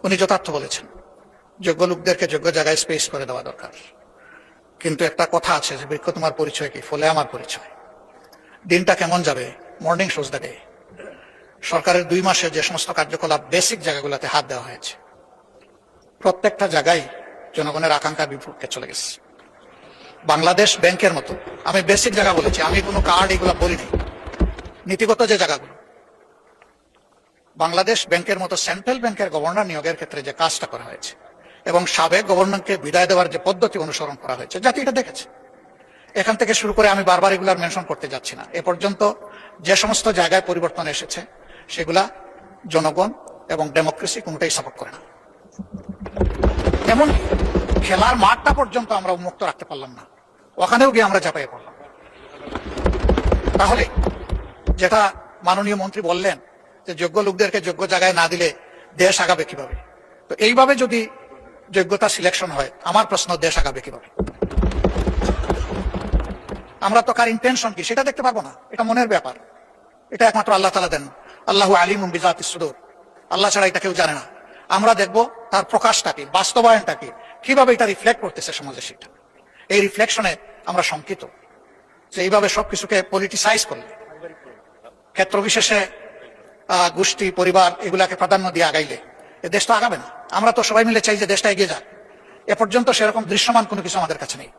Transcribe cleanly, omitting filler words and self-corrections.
উনি যথার্থ বলেছেন, যোগ্য লোকদেরকে যোগ্য জায়গায় স্পেস করে দেওয়া দরকার। কিন্তু একটা কথা আছে যে বৃক্ষ তোমার পরিচয় কি, ফলে আমার পরিচয়। দিনটা কেমন যাবে? Morning shows day. সরকারের 2 মাসে যে সমস্ত কার্যকলাপ বেসিক জায়গাগুলোতে হাত দেওয়া হয়েছে, প্রত্যেকটা জায়গায় জনগণের আকাঙ্ক্ষার বিপক্ষে চলে গেছে। বাংলাদেশ ব্যাংকের মতো, আমি বেসিক জায়গা বলেছি, আমি কোনো কার্ড এগুলো বলিনি, নীতিগত যে জায়গাগুলো, বাংলাদেশ ব্যাংকের মতো সেন্ট্রাল ব্যাংকের গভর্নর নিয়োগের ক্ষেত্রে যে কাজটা করা হয়েছে এবং সাবেক গভর্নরকে বিদায় দেওয়ার যে পদ্ধতি অনুসরণ করা হয়েছে, জাতি এটা দেখেছে। এখান থেকে শুরু করে আমি বারবার এগুলার মেনশন করতে যাচ্ছি না। এ পর্যন্ত যে সমস্ত জায়গায় পরিবর্তন এসেছে সেগুলা জনগণ এবং ডেমোক্রেসি কোনোটাই সাপোর্ট করে না। এমন খেলার মাঠটা পর্যন্ত আমরা উন্মুক্ত রাখতে পারলাম না, ওখানেও গিয়ে আমরা ঝাঁপাইয়ে পড়লাম। তাহলে যেটা মাননীয় মন্ত্রী বললেন যে যোগ্য লোকদেরকে যোগ্য জায়গায় না দিলে দেশ আগাবে কিভাবে, তো এইভাবে যদি যোগ্যতা সিলেকশন হয়, আমার প্রশ্ন, দেশ আগাবে কিভাবে? আমরা তো কার ইন্টেনশন কি সেটা দেখতে পারবো না, এটা মনের ব্যাপার। এটা একমাত্র আল্লাহ তাআলা দেন। আল্লাহু আলিমুম বিযাতিস সুদূর, আল্লাহ ছাড়া এটা কেউ জানে না। আমরা দেখবো তার প্রকাশটা কি, বাস্তবায়নটা কি, কিভাবে এটা রিফ্লেক্ট করতেছে সমাজে। সেটা এই রিফ্লেকশনে আমরা শঙ্কিত যে এইভাবে সবকিছুকে পলিটিসাইজ করলে, ক্ষেত্র বিশেষে গোষ্ঠী, পরিবার এগুলাকে প্রাধান্য দিয়ে আগাইলে এ দেশ তো আগাবে না। আমরা তো সবাই মিলে চাই যে দেশটা এগিয়ে যাক। এ পর্যন্ত সেরকম দৃশ্যমান কোনো কিছু আমাদের কাছে নেই।